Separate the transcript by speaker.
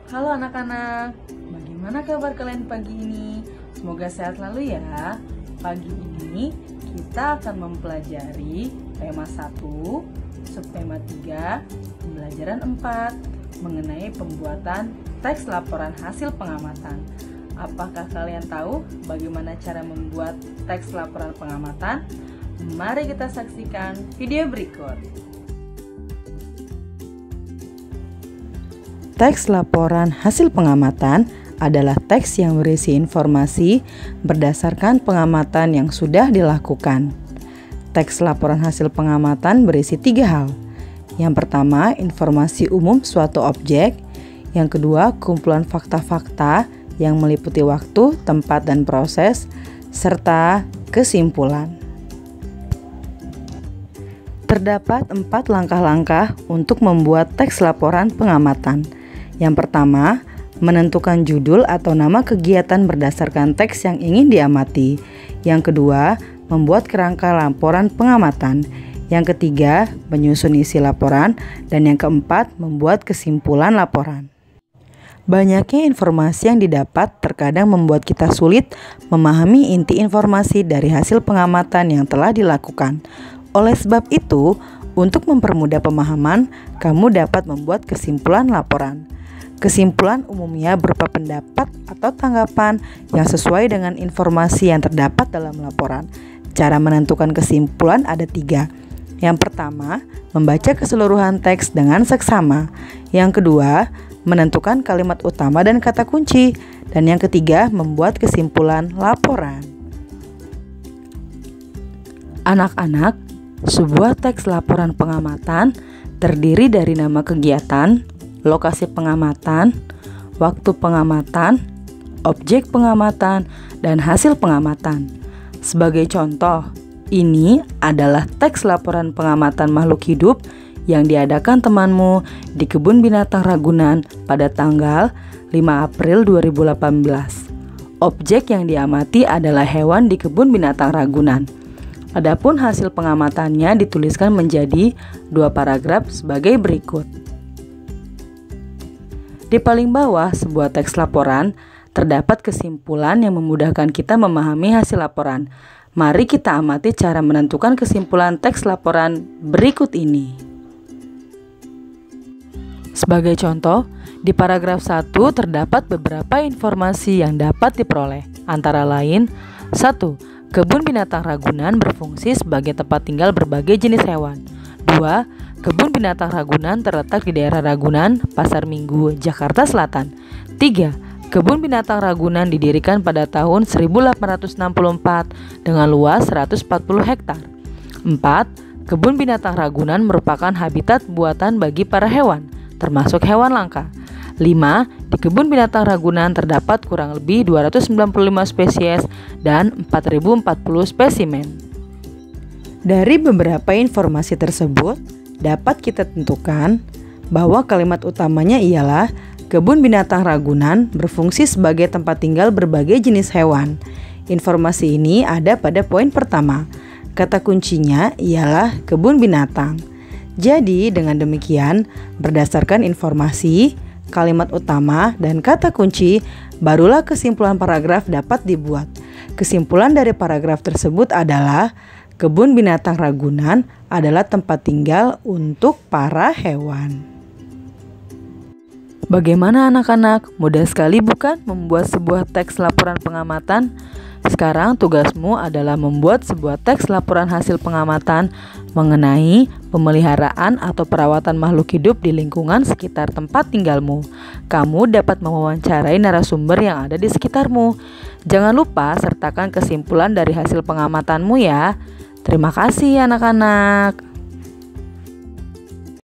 Speaker 1: Halo anak-anak, bagaimana kabar kalian pagi ini? Semoga sehat selalu ya. Pagi ini kita akan mempelajari tema 1, subtema 3, pembelajaran 4 mengenai pembuatan teks laporan hasil pengamatan. Apakah kalian tahu bagaimana cara membuat teks laporan pengamatan? Mari kita saksikan video berikut.
Speaker 2: Teks laporan hasil pengamatan adalah teks yang berisi informasi berdasarkan pengamatan yang sudah dilakukan. Teks laporan hasil pengamatan berisi 3 hal. Yang pertama, informasi umum suatu objek. Yang kedua, kumpulan fakta-fakta yang meliputi waktu, tempat, dan proses, serta kesimpulan. Terdapat 4 langkah-langkah untuk membuat teks laporan pengamatan. Yang pertama, menentukan judul atau nama kegiatan berdasarkan teks yang ingin diamati. Yang kedua, membuat kerangka laporan pengamatan. Yang ketiga, menyusun isi laporan. Dan yang keempat, membuat kesimpulan laporan. Banyaknya informasi yang didapat terkadang membuat kita sulit memahami inti informasi dari hasil pengamatan yang telah dilakukan. Oleh sebab itu, untuk mempermudah pemahaman, kamu dapat membuat kesimpulan laporan. Kesimpulan umumnya berupa pendapat atau tanggapan yang sesuai dengan informasi yang terdapat dalam laporan. Cara menentukan kesimpulan ada 3. Yang pertama, membaca keseluruhan teks dengan seksama. Yang kedua, menentukan kalimat utama dan kata kunci. Dan yang ketiga, membuat kesimpulan laporan. Anak-anak, sebuah teks laporan pengamatan terdiri dari nama kegiatan, lokasi pengamatan, waktu pengamatan, objek pengamatan, dan hasil pengamatan. Sebagai contoh, ini adalah teks laporan pengamatan makhluk hidup yang diadakan temanmu di Kebun Binatang Ragunan pada tanggal 5 April 2018. Objek yang diamati adalah hewan di Kebun Binatang Ragunan. Adapun hasil pengamatannya dituliskan menjadi 2 paragraf sebagai berikut. Di paling bawah sebuah teks laporan, terdapat kesimpulan yang memudahkan kita memahami hasil laporan. Mari kita amati cara menentukan kesimpulan teks laporan berikut ini. Sebagai contoh, di paragraf 1 terdapat beberapa informasi yang dapat diperoleh. Antara lain, 1. Kebun Binatang Ragunan berfungsi sebagai tempat tinggal berbagai jenis hewan. 2. Kebun Binatang Ragunan terletak di daerah Ragunan, Pasar Minggu, Jakarta Selatan. 3. Kebun Binatang Ragunan didirikan pada tahun 1864 dengan luas 140 hektar. 4. Kebun Binatang Ragunan merupakan habitat buatan bagi para hewan, termasuk hewan langka. 5. Di Kebun Binatang Ragunan terdapat kurang lebih 295 spesies dan 4040 spesimen. Dari beberapa informasi tersebut, dapat kita tentukan bahwa kalimat utamanya ialah Kebun Binatang Ragunan berfungsi sebagai tempat tinggal berbagai jenis hewan. Informasi ini ada pada poin pertama. Kata kuncinya ialah kebun binatang. Jadi dengan demikian, berdasarkan informasi, kalimat utama, dan kata kunci, barulah kesimpulan paragraf dapat dibuat. Kesimpulan dari paragraf tersebut adalah Kebun Binatang Ragunan adalah tempat tinggal untuk para hewan. Bagaimana anak-anak? Mudah sekali bukan membuat sebuah teks laporan pengamatan? Sekarang tugasmu adalah membuat sebuah teks laporan hasil pengamatan mengenai pemeliharaan atau perawatan makhluk hidup di lingkungan sekitar tempat tinggalmu. Kamu dapat mewawancarai narasumber yang ada di sekitarmu. Jangan lupa sertakan kesimpulan dari hasil pengamatanmu ya. Terima kasih anak-anak.